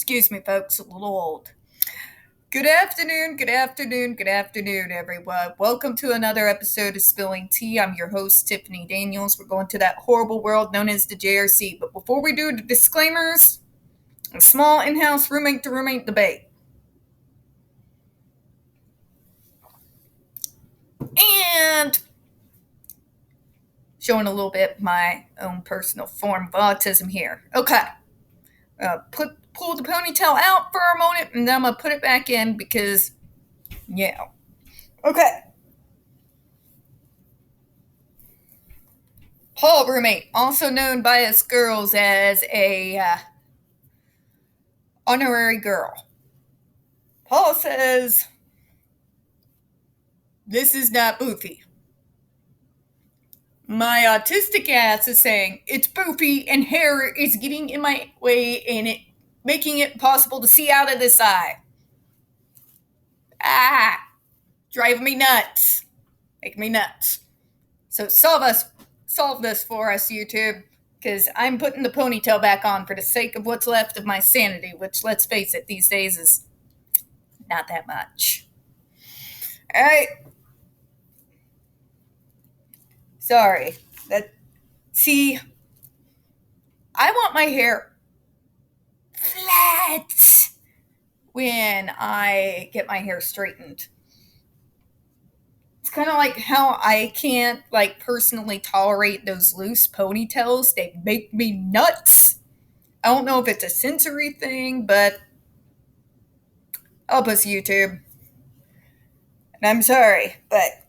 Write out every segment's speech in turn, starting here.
Excuse me, folks, a little old. Good afternoon, everyone. Welcome to another episode of Spilling Tea. I'm your host, Tiffany Daniels. We're going to that horrible world known as the JRC. But before we do the disclaimers, a small in-house roommate-to-roommate debate. And showing a little bit my own personal form of autism here. Okay. Pull the ponytail out for a moment, and then I'm going to put it back in because, yeah. Okay. Hall roommate, also known by us girls as a honorary girl. Paul says, this is not boofy. My autistic ass is saying, it's boofy and hair is getting in my way and it making it possible to see out of this eye. Driving me nuts. Make me nuts. So solve this for us, YouTube, because I'm putting the ponytail back on for the sake of what's left of my sanity, which, let's face it, these days is not that much. All right. Sorry. I want my hair flat when I get my hair straightened. It's kind of like how I can't, personally tolerate those loose ponytails. They make me nuts. I don't know if it's a sensory thing, but help us, YouTube. And I'm sorry, but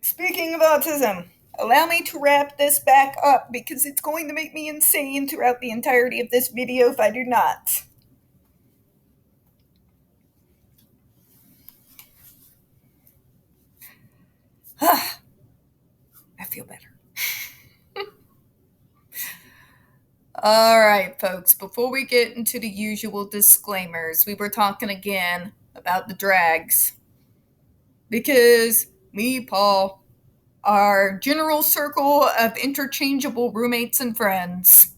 speaking of autism, allow me to wrap this back up because it's going to make me insane throughout the entirety of this video if I do not. I feel better. All right, folks, before we get into the usual disclaimers, we were talking again about the drags. Because me, Paul, our general circle of interchangeable roommates and friends,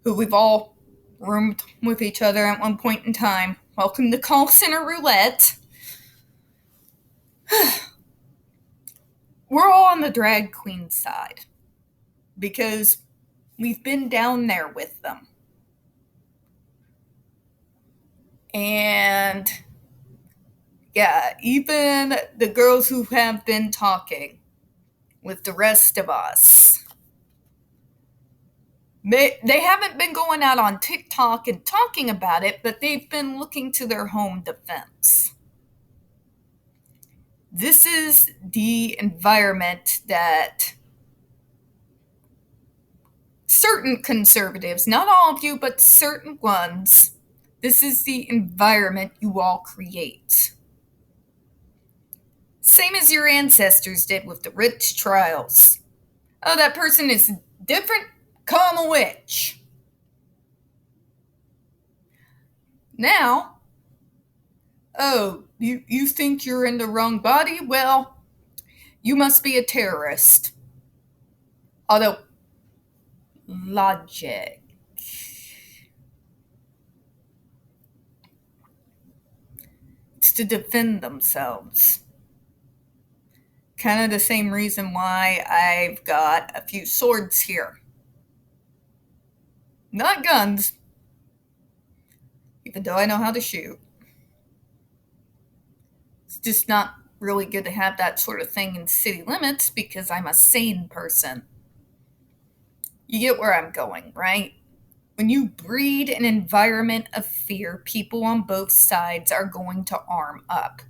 who we've all roomed with each other at one point in time. Welcome to call center roulette. We're all on the drag queen side because we've been down there with them. And yeah, even the girls who have been talking with the rest of us, they haven't been going out on TikTok and talking about it, but they've been looking to their home defense. This is the environment that certain conservatives, not all of you, but certain ones, this is the environment you all create. Same as your ancestors did with the rich trials. Oh, that person is different? Call him a witch. Now, oh, you think you're in the wrong body? Well, you must be a terrorist. Although, logic. It's to defend themselves. Kind of the same reason why I've got a few swords here. Not guns, even though I know how to shoot. It's just not really good to have that sort of thing in city limits because I'm a sane person. You get where I'm going, right? When you breed an environment of fear, people on both sides are going to arm up.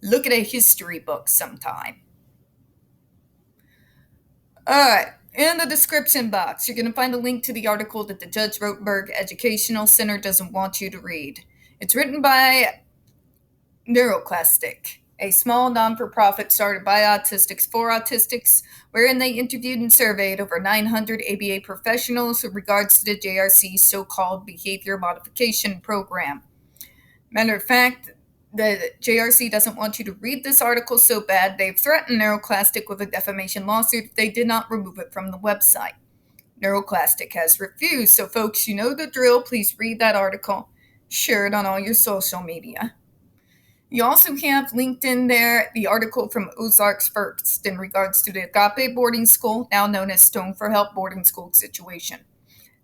Look at a history book sometime. Alright, in the description box, you're going to find a link to the article that the Judge Rotenberg Educational Center doesn't want you to read. It's written by NeuroClastic, a small non-for-profit started by autistics for autistics, wherein they interviewed and surveyed over 900 ABA professionals in regards to the JRC's so-called behavior modification program. Matter of fact, the JRC doesn't want you to read this article so bad, they've threatened NeuroClastic with a defamation lawsuit if they did not remove it from the website. NeuroClastic has refused. So, folks, you know the drill. Please read that article. Share it on all your social media. You also have linked in there the article from Ozarks First in regards to the Agape boarding school, now known as Stone for Help boarding school situation.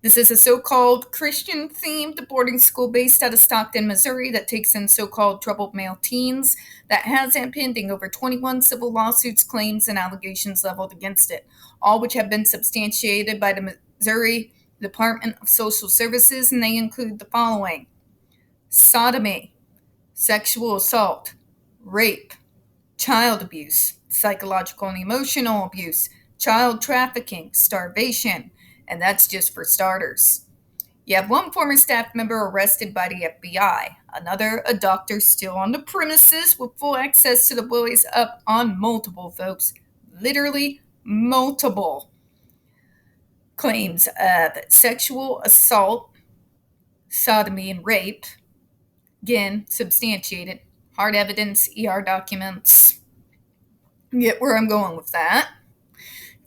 This is a so-called Christian-themed boarding school based out of Stockton, Missouri that takes in so-called troubled male teens that has pending over 21 civil lawsuits, claims, and allegations leveled against it, all which have been substantiated by the Missouri Department of Social Services, and they include the following: sodomy, sexual assault, rape, child abuse, psychological and emotional abuse, child trafficking, starvation, and that's just for starters. You have one former staff member arrested by the FBI, another a doctor still on the premises with full access to the boys, up on multiple, folks, literally multiple claims of sexual assault, sodomy, and rape. Again, substantiated, hard evidence, ER documents. Get where I'm going with that.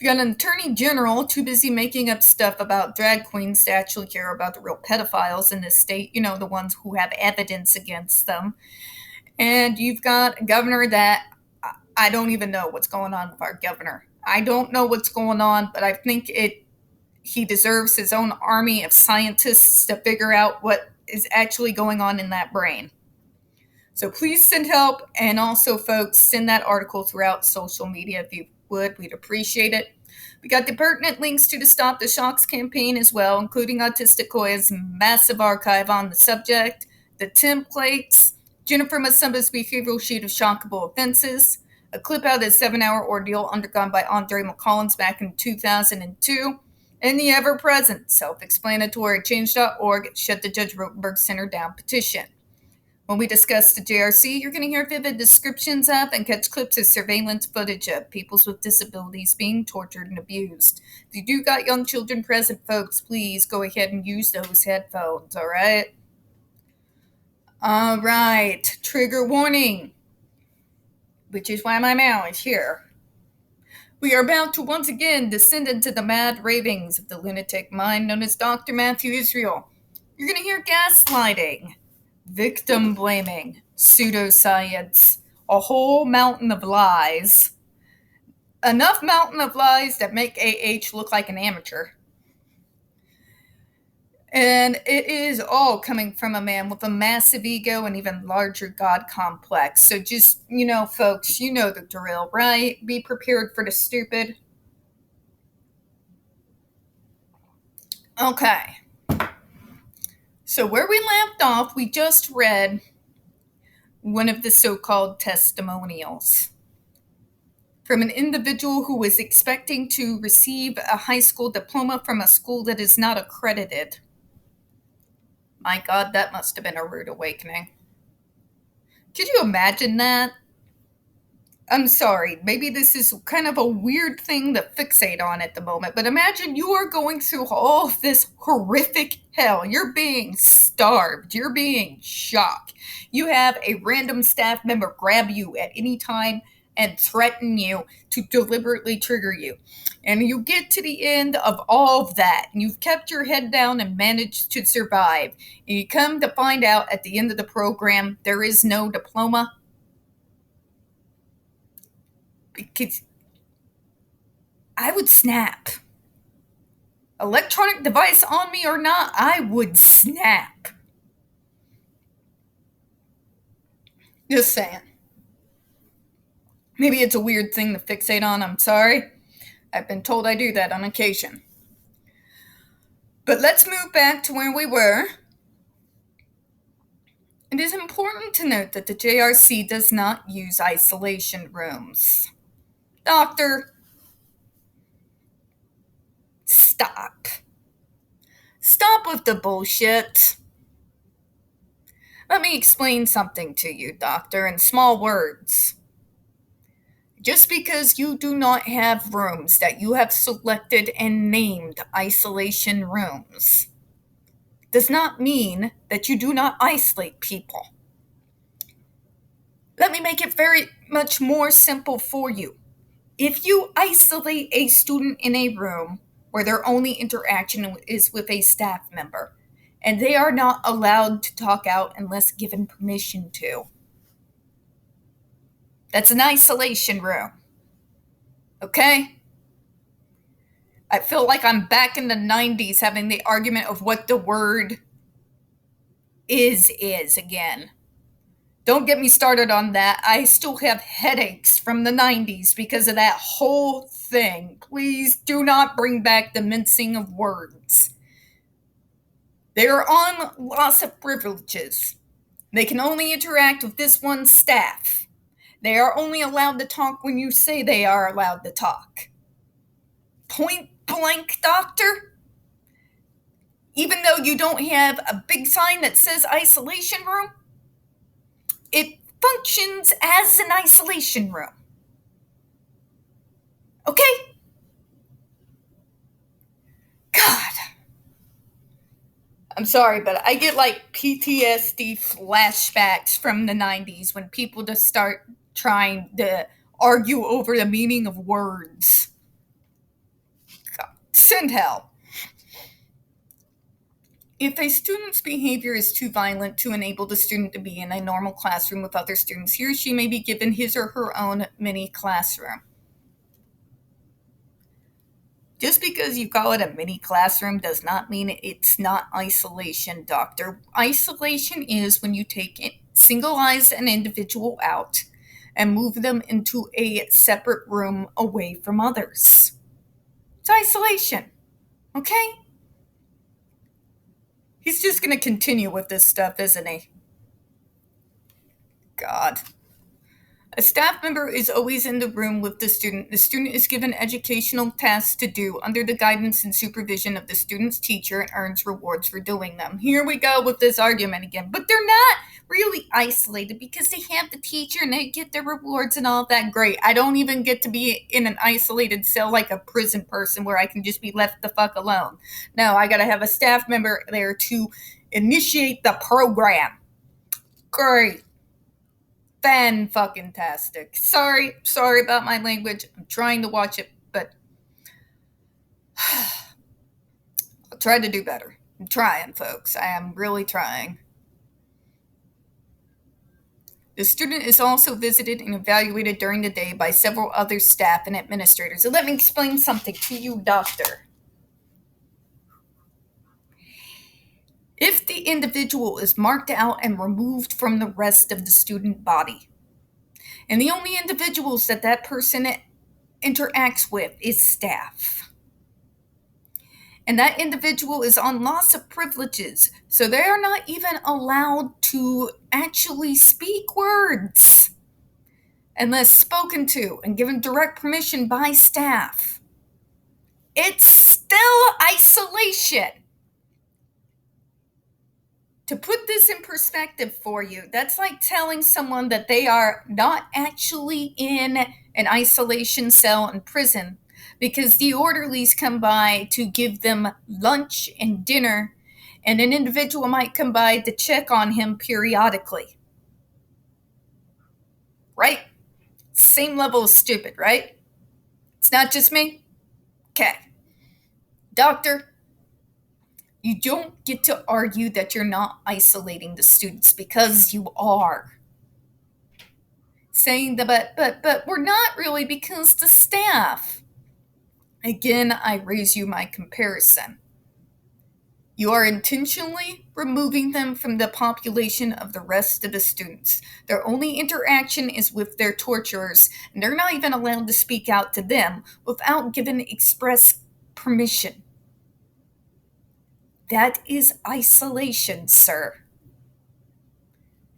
You got an attorney general too busy making up stuff about drag queens to actually care about the real pedophiles in this state, you know, the ones who have evidence against them. And you've got a governor that I don't even know what's going on with our governor. I don't know what's going on, but I think he deserves his own army of scientists to figure out what is actually going on in that brain. So please send help, and also, folks, send that article throughout social media if you would. We'd appreciate it. We got the pertinent links to the Stop the Shocks campaign as well, including Hoya's massive archive on the subject, the templates, Jennifer Masumba's behavioral sheet of shockable offenses, a clip out of the 7-hour ordeal undergone by Andre McCollins back in 2002, and the ever-present, self-explanatory Change.org Shut the Judge Rotenberg Center Down petition. When we discuss the JRC, you're going to hear vivid descriptions of and catch clips of surveillance footage of people with disabilities being tortured and abused. If you do got young children present, folks, please go ahead and use those headphones, all right? All right, trigger warning, which is why my mouth is here. We are about to once again descend into the mad ravings of the lunatic mind known as Dr. Matthew Israel. You're going to hear gaslighting, victim blaming, pseudoscience, a whole mountain of lies. Enough mountain of lies that make AH look like an amateur. And it is all coming from a man with a massive ego and even larger God complex. So just, you know, folks, you know the drill, right? Be prepared for the stupid. Okay. So where we left off, we just read one of the so-called testimonials from an individual who was expecting to receive a high school diploma from a school that is not accredited. My God, that must have been a rude awakening. Could you imagine that? I'm sorry, maybe this is kind of a weird thing to fixate on at the moment, but imagine you are going through all of this horrific hell. You're being starved. You're being shocked. You have a random staff member grab you at any time and threaten you to deliberately trigger you. And you get to the end of all of that, and you've kept your head down and managed to survive. And you come to find out at the end of the program, there is no diploma. Because I would snap. Electronic device on me or not, I would snap. Just saying. Maybe it's a weird thing to fixate on, I'm sorry. I've been told I do that on occasion. But let's move back to where we were. It is important to note that the JRC does not use isolation rooms. Doctor, stop. Stop with the bullshit. Let me explain something to you, doctor, in small words. Just because you do not have rooms that you have selected and named isolation rooms does not mean that you do not isolate people. Let me make it very much more simple for you. If you isolate a student in a room where their only interaction is with a staff member, and they are not allowed to talk out unless given permission to. That's an isolation room. Okay? I feel like I'm back in the 90s having the argument of what the word is again. Don't get me started on that. I still have headaches from the 90s because of that whole thing. Please do not bring back the mincing of words. They are on loss of privileges. They can only interact with this one staff. They are only allowed to talk when you say they are allowed to talk. Point blank, doctor? Even though you don't have a big sign that says isolation room, it functions as an isolation room. Okay? God. I'm sorry, but I get like PTSD flashbacks from the 90s when people just start trying to argue over the meaning of words. God, send hell. If a student's behavior is too violent to enable the student to be in a normal classroom with other students, he or she may be given his or her own mini classroom. Just because you call it a mini classroom does not mean it's not isolation, doctor. Isolation is when you singleize an individual out and move them into a separate room away from others. It's isolation, okay? He's just going to continue with this stuff, isn't he? God. A staff member is always in the room with the student. The student is given educational tasks to do under the guidance and supervision of the student's teacher and earns rewards for doing them. Here we go with this argument again. But they're not really isolated because they have the teacher and they get their rewards and all that. Great. I don't even get to be in an isolated cell like a prison person where I can just be left the fuck alone. No, I got to have a staff member there to initiate the program. Great. Fan-fucking-tastic. Sorry about my language. I'm trying to watch it, but I'll try to do better. I'm trying, folks. I am really trying. The student is also visited and evaluated during the day by several other staff and administrators. So let me explain something to you, doctor. If the individual is marked out and removed from the rest of the student body, and the only individuals that person interacts with is staff, and that individual is on loss of privileges, so they are not even allowed to actually speak words unless spoken to and given direct permission by staff. It's still isolation. To put this in perspective for you, that's like telling someone that they are not actually in an isolation cell in prison because the orderlies come by to give them lunch and dinner, and an individual might come by to check on him periodically. Right? Same level of stupid, right? It's not just me? Okay. Doctor, you don't get to argue that you're not isolating the students because you are. Saying that, but we're not really because the staff. Again, I raise you my comparison. You are intentionally removing them from the population of the rest of the students. Their only interaction is with their torturers, and they're not even allowed to speak out to them without given express permission. That is isolation, sir.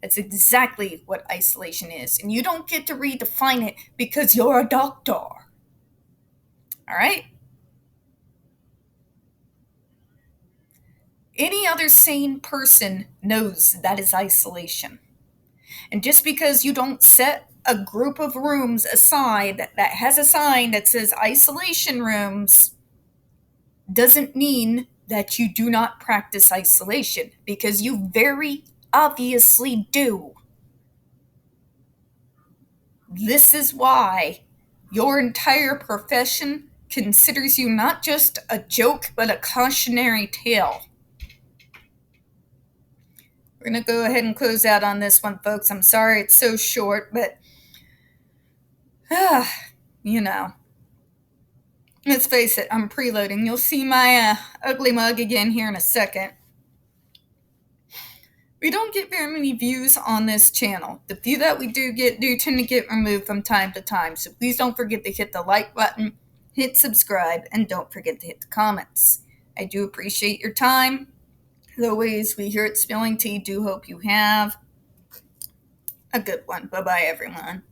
That's exactly what isolation is. And you don't get to redefine it because you're a doctor. All right? Any other sane person knows that is isolation. And just because you don't set a group of rooms aside that has a sign that says isolation rooms doesn't mean that you do not practice isolation, because you very obviously do. This is why your entire profession considers you not just a joke, but a cautionary tale. We're going to go ahead and close out on this one, folks. I'm sorry it's so short, but, you know, let's face it, I'm preloading. You'll see my ugly mug again here in a second. We don't get very many views on this channel. The few that we do tend to get removed from time to time. So please don't forget to hit the like button, hit subscribe, and don't forget to hit the comments. I do appreciate your time. As always, we here at Spilling Tea do hope you have a good one. Bye-bye, everyone.